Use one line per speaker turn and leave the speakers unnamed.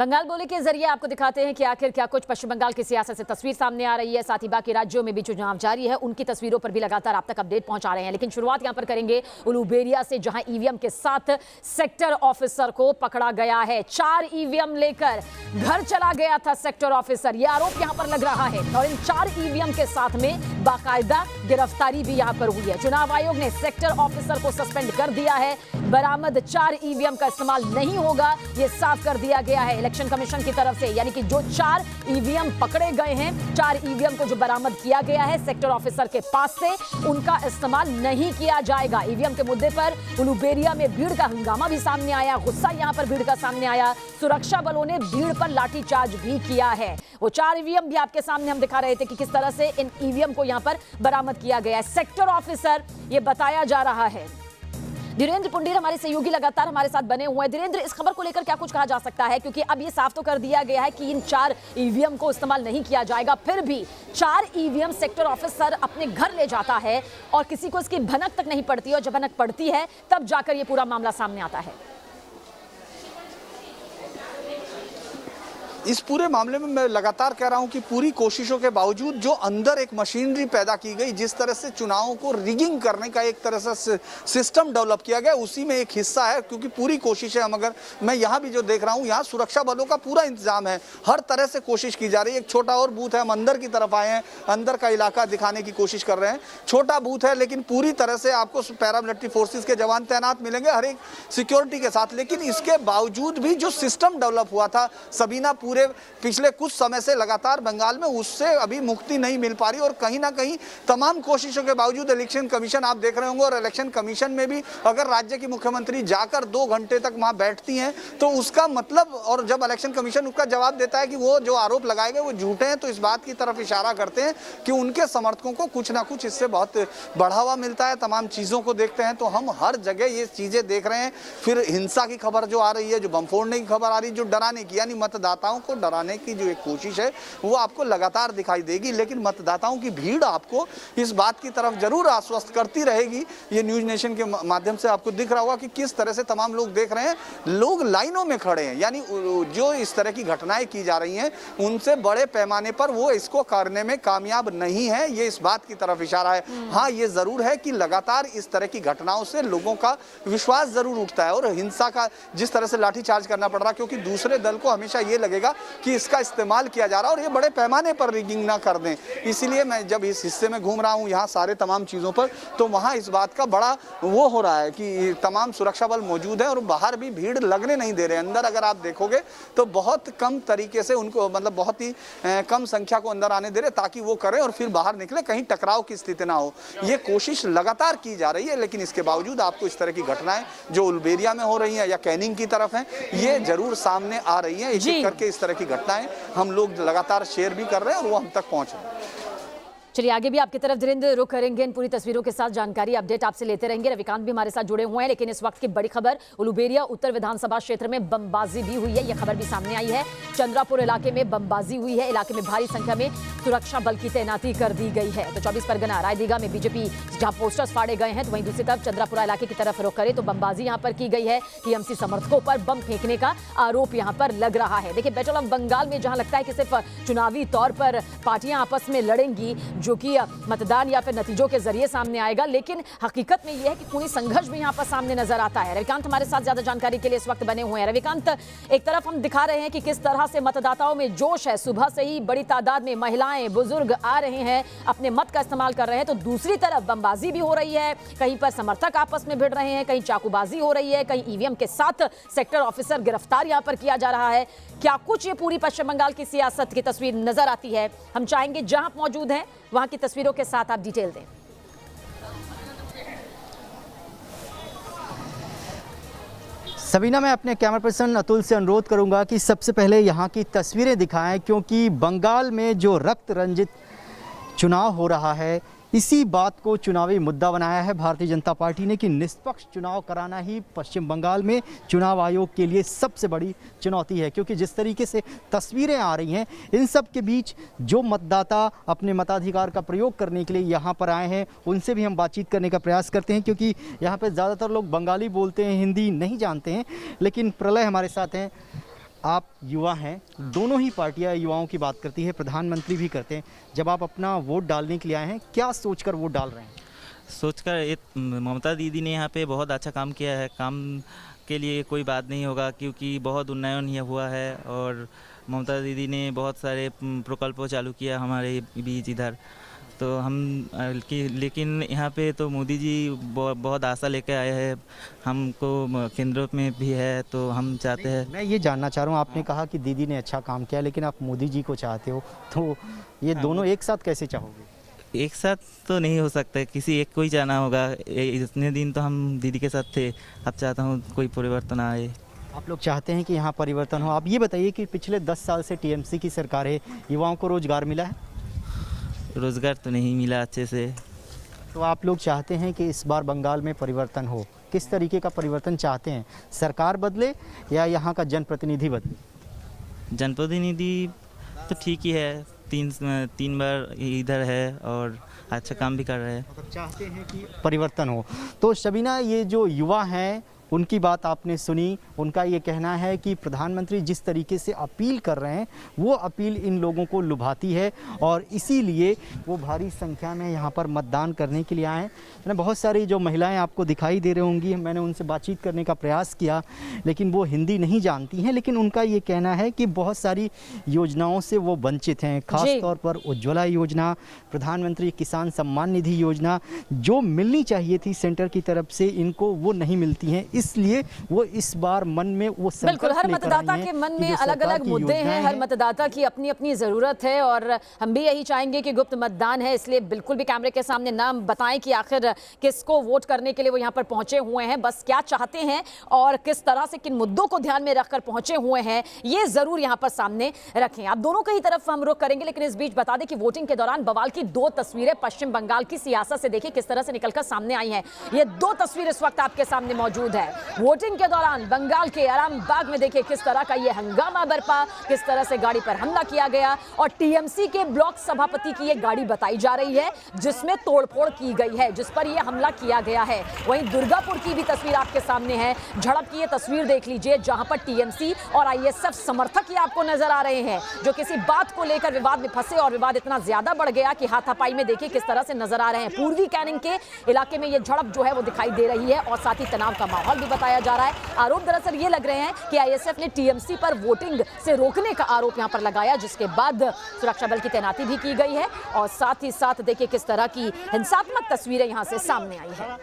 बंगाल बोले के जरिए आपको दिखाते हैं कि आखिर क्या कुछ पश्चिम बंगाल की सियासत से तस्वीर सामने आ रही है। साथ ही बाकी राज्यों में भी चुनाव जारी है, उनकी तस्वीरों पर भी लगातार आप तक अपडेट पहुंचा रहे हैं। लेकिन शुरुआत यहां पर करेंगे उलूबेरिया से, जहां ईवीएम के साथ सेक्टर ऑफिसर को पकड़ा गया है। 4 ईवीएम लेकर घर चला गया था सेक्टर ऑफिसर, यह आरोप यहां पर लग रहा है। और इन 4 ईवीएम के साथ में बाकायदा गिरफ्तारी भी यहां पर हुई है। चुनाव आयोग ने सेक्टर ऑफिसर को सस्पेंड कर दिया है। बरामद 4 ईवीएम का इस्तेमाल नहीं होगा, यह साफ कर दिया गया है इलेक्शन कमीशन की तरफ से। यानी कि जो 4 ईवीएम पकड़े गए हैं, 4 ईवीएम को जो बरामद किया गया है सेक्टर ऑफिसर के पास से, उनका इस्तेमाल नहीं किया जाएगा। ईवीएम के मुद्दे पर उलूबेरिया में भीड़ का हंगामा भी सामने आया, गुस्सा यहां पर भीड़ का सामने आया। सुरक्षा बलों ने भीड़ पर लाठीचार्ज भी किया है। वो 4 ईवीएम भी आपके सामने हम दिखा रहे थे कि किस तरह से इन ईवीएम को यहां पर बरामद किया गया है। सेक्टर ऑफिसर ये बताया जा रहा है। धीरेन्द्र पुंडीर हमारे सहयोगी लगातार हमारे साथ बने हुए हैं। धीरेन्द्र, इस खबर को लेकर क्या कुछ कहा जा सकता है, क्योंकि अब ये साफ तो कर दिया गया है कि इन 4 ईवीएम को इस्तेमाल नहीं किया जाएगा, फिर भी 4 ईवीएम सेक्टर ऑफिसर अपने घर ले जाता है और किसी को इसकी भनक तक नहीं पड़ती, और जब भनक पड़ती है तब जाकर ये पूरा मामला सामने आता है।
इस पूरे मामले में मैं लगातार कह रहा हूं कि पूरी कोशिशों के बावजूद जो अंदर एक मशीनरी पैदा की गई, जिस तरह से चुनावों को रिगिंग करने का एक तरह से सिस्टम डेवलप किया गया, उसी में एक हिस्सा है। क्योंकि पूरी कोशिश है, मगर मैं यहाँ भी जो देख रहा हूँ, यहाँ सुरक्षा बलों का पूरा इंतजाम है, हर तरह से कोशिश की जा रही है। एक छोटा और बूथ है, हम अंदर की तरफ आए हैं, अंदर का इलाका दिखाने की कोशिश कर रहे हैं। छोटा बूथ है, लेकिन पूरी तरह से आपको पैरामिलिट्री फोर्सेज के जवान तैनात मिलेंगे हर एक सिक्योरिटी के साथ। लेकिन इसके बावजूद भी जो सिस्टम डेवलप हुआ था सबीना, पूरे पिछले कुछ समय से लगातार बंगाल में, उससे अभी मुक्ति नहीं मिल पा रही। और कहीं ना कहीं तमाम कोशिशों के बावजूद इलेक्शन कमीशन, आप देख रहे होंगे, और इलेक्शन कमीशन में भी अगर राज्य की मुख्यमंत्री जाकर 2 घंटे तक वहां बैठती हैं तो उसका मतलब, और जब इलेक्शन कमीशन उसका जवाब देता है कि वो जो आरोप लगाए गए वो झूठे हैं, तो इस बात की तरफ इशारा करते हैं कि उनके समर्थकों को कुछ ना कुछ इससे बहुत बढ़ावा मिलता है। तमाम चीज़ों को देखते हैं तो हम हर जगह ये चीज़ें देख रहे हैं। फिर हिंसा की खबर जो आ रही है, जो बम फोड़ने की खबर आ रही है, जो डराने की, यानी मतदाताओं को डराने की जो एक कोशिश है वो आपको लगातार दिखाई देगी। लेकिन मतदाताओं की भीड़ आपको इस बात की तरफ जरूर आश्वस्त करती रहेगी। ये न्यूज नेशन के माध्यम से आपको दिख रहा होगा कि किस तरह से तमाम लोग देख रहे हैं, लोग लाइनों में खड़े हैं। यानी जो इस तरह की घटनाएं की जा रही हैं, उनसे बड़े पैमाने पर वो इसको करने में कामयाब नहीं है, ये इस बात की तरफ इशारा है। हाँ, ये जरूर है कि लगातार इस तरह की घटनाओं से लोगों का विश्वास जरूर उठता है, और हिंसा का जिस तरह से लाठीचार्ज करना पड़ रहा, क्योंकि दूसरे दल को हमेशा ये लगेगा कि इसका इस्तेमाल किया जा रहा है और ये बड़े पैमाने पर रिगिंग ना कर दें। इसीलिए मैं जब इस हिस्से में घूम रहा हूँ यहाँ सारे तमाम चीज़ों पर, तो वहाँ इस बात का बड़ा वो हो रहा है कि तमाम सुरक्षा बल मौजूद है और बाहर भी भीड़ लगने नहीं दे रहे। अंदर अगर आप देखोगे तो बहुत कम तरीके से उनको, मतलब बहुत ही कम संख्या को अंदर आने दे रहे, ताकि वो करें और फिर बाहर निकले, कहीं टकराव की स्थिति ना हो। ये कोशिश लगातार की जा रही है, लेकिन इसके बावजूद आपको इस तरह की घटनाएं जो उलूबेरिया में हो रही हैं या कैनिंग की तरफ हैं, ये जरूर सामने आ रही हैं। एक करके इस तरह की घटनाएं हम लोग लगातार शेयर भी कर रहे हैं और वो हम तक पहुंच रहे हैं।
चलिए आगे भी आपकी तरफ धीरेन्द्र रुख करेंगे, इन पूरी तस्वीरों के साथ जानकारी अपडेट आपसे लेते रहेंगे। रविकांत भी हमारे साथ जुड़े हुए हैं। लेकिन इस वक्त की बड़ी खबर, उलूबेरिया उत्तर विधानसभा क्षेत्र में बमबाजी भी हुई है, यह खबर भी सामने आई है। चंद्रापुर इलाके में बमबाजी हुई है, इलाके में भारी संख्या में सुरक्षा बल की तैनाती कर दी गई है। तो 24 परगना रायदीगा में बीजेपी जहां पोस्टर्स फाड़े गए हैं, तो वहीं दूसरी तरफ चंद्रापुरा इलाके की तरफ रुख करे तो बमबाजी यहां पर की गई है। टीएमसी समर्थकों पर बम फेंकने का आरोप यहां पर लग रहा है। देखिए, बैटल ऑफ बंगाल में जहां लगता है कि सिर्फ चुनावी तौर पर पार्टियां आपस में लड़ेंगी, जो कि मतदान या फिर नतीजों के जरिए सामने आएगा, लेकिन हकीकत में यह है कि खूनी संघर्ष भी यहां पर सामने नजर आता है। रविकांत हमारे साथ ज्यादा जानकारी के लिए इस वक्त बने हुए हैं। रविकांत, एक तरफ हम दिखा रहे हैं कि किस तरह से मतदाताओं में जोश है, सुबह से ही बड़ी तादाद में महिलाएं बुजुर्ग आ रहे हैं, अपने मत का इस्तेमाल कर रहे हैं, तो दूसरी तरफ बमबाजी भी हो रही है, कहीं पर समर्थक आपस में भिड़ रहे हैं, कहीं चाकूबाजी हो रही है, कहीं ईवीएम के साथ सेक्टर ऑफिसर गिरफ्तार यहां पर किया जा रहा है। क्या कुछ ये पूरी पश्चिम बंगाल की सियासत की तस्वीर नजर आती है? हम चाहेंगे जहां आप मौजूद हैं वहां की तस्वीरों के साथ आप डिटेल दें।
सबीना, मैं अपने कैमरा पर्सन अतुल से अनुरोध करूंगा कि सबसे पहले यहाँ की तस्वीरें दिखाएं, क्योंकि बंगाल में जो रक्त रंजित चुनाव हो रहा है, इसी बात को चुनावी मुद्दा बनाया है भारतीय जनता पार्टी ने कि निष्पक्ष चुनाव कराना ही पश्चिम बंगाल में चुनाव आयोग के लिए सबसे बड़ी चुनौती है। क्योंकि जिस तरीके से तस्वीरें आ रही हैं, इन सब के बीच जो मतदाता अपने मताधिकार का प्रयोग करने के लिए यहाँ पर आए हैं, उनसे भी हम बातचीत करने का प्रयास करते हैं, क्योंकि यहाँ पर ज़्यादातर लोग बंगाली बोलते हैं, हिंदी नहीं जानते हैं। लेकिन प्रलय हमारे साथ हैं। आप युवा हैं, दोनों ही पार्टियां युवाओं की बात करती है, प्रधानमंत्री भी करते हैं। जब आप अपना वोट डालने के लिए आए हैं, क्या सोचकर वोट डाल रहे हैं?
सोचकर ममता दीदी ने यहाँ पे बहुत अच्छा काम किया है। काम के लिए कोई बात नहीं होगा क्योंकि बहुत उन्नयन ये हुआ है और ममता दीदी ने बहुत सारे प्रकल्पों चालू किया हमारे बीच इधर। तो हम लेकिन यहाँ पे तो मोदी जी बहुत आशा लेके आए हैं, हमको केंद्र में भी है, तो हम चाहते हैं।
मैं ये जानना चाह रहा हूँ, आपने कहा कि दीदी ने अच्छा काम किया, लेकिन आप मोदी जी को चाहते हो, तो ये दोनों एक साथ कैसे चाहोगे?
एक साथ तो नहीं हो सकता, किसी एक को ही जाना होगा। इतने दिन तो हम दीदी के साथ थे, अब चाहता हूँ कोई परिवर्तन आए।
आप लोग चाहते हैं कि यहाँ परिवर्तन हो। आप ये बताइए कि पिछले 10 साल से टीएमसी की सरकार है, युवाओं को रोजगार मिला है?
रोज़गार तो नहीं मिला अच्छे से।
तो आप लोग चाहते हैं कि इस बार बंगाल में परिवर्तन हो। किस तरीके का परिवर्तन चाहते हैं? सरकार बदले या यहाँ का जनप्रतिनिधि बदले?
जनप्रतिनिधि तो ठीक ही है, तीन बार इधर है और अच्छा काम भी कर रहे हैं।
मतलब चाहते हैं कि परिवर्तन हो। तो शबीना, ये जो युवा हैं उनकी बात आपने सुनी, उनका ये कहना है कि प्रधानमंत्री जिस तरीके से अपील कर रहे हैं वो अपील इन लोगों को लुभाती है और इसीलिए वो भारी संख्या में यहाँ पर मतदान करने के लिए आए हैं। मैंने बहुत सारी जो महिलाएं आपको दिखाई दे रही होंगी, मैंने उनसे बातचीत करने का प्रयास किया, लेकिन वो हिंदी नहीं जानती हैं, लेकिन उनका ये कहना है कि बहुत सारी योजनाओं से वो वंचित हैं, खास तौर पर उज्ज्वला योजना, प्रधानमंत्री किसान सम्मान निधि योजना जो मिलनी चाहिए थी सेंटर की तरफ से, इनको वो नहीं मिलती हैं। इसलिए वो इस बार मन में वो
बिल्कुल, हर मतदाता के मन में अलग अलग मुद्दे हैं, हर मतदाता की अपनी अपनी ज़रूरत है और हम भी यही चाहेंगे कि गुप्त मतदान है, इसलिए बिल्कुल भी कैमरे के सामने ना बताएं कि आखिर किसको वोट करने के लिए वो यहाँ पर पहुंचे हुए हैं, बस क्या चाहते हैं और किस तरह से किन मुद्दों को ध्यान में रखकर पहुंचे हुए हैं, ये जरूर यहाँ पर सामने रखें। आप दोनों की तरफ हम रुख करेंगे, लेकिन इस बीच बता दें कि वोटिंग के दौरान बवाल की 2 तस्वीरें पश्चिम बंगाल की सियासत से देखिए किस तरह से निकलकर सामने आई हैं। ये 2 तस्वीर इस वक्त आपके सामने मौजूद है। वोटिंग के दौरान बंगाल के आरामबाग में देखिए किस तरह का ये हंगामा बरपा, किस तरह से गाड़ी पर हमला किया गया और टीएमसी के ब्लॉक सभापति की ये गाड़ी बताई जा रही है जिसमें तोड़फोड़ की गई है, जिस पर यह हमला किया गया है। वहीं दुर्गापुर की भी तस्वीर आपके सामने है, झड़प की ये तस्वीर देख लीजिए जहां पर टीएमसी और आईएसएफ समर्थक ही आपको नजर आ रहे हैं जो किसी बात को लेकर विवाद में फंसे और विवाद इतना ज्यादा बढ़ गया कि हाथापाई में देखिए किस तरह से नजर आ रहे हैं। पूर्वी कैनिंग के इलाके में ये झड़प जो है वो दिखाई दे रही है और साथ ही तनाव का माहौल भी बताया जा रहा है। आरोप दरअसल ये लग रहे हैं कि आईएसएफ ने टीएमसी पर वोटिंग से रोकने का आरोप यहां पर लगाया, जिसके बाद सुरक्षा बल की तैनाती भी की गई है और साथ ही साथ देखिए किस तरह की हिंसात्मक तस्वीरें यहां से सामने आई है।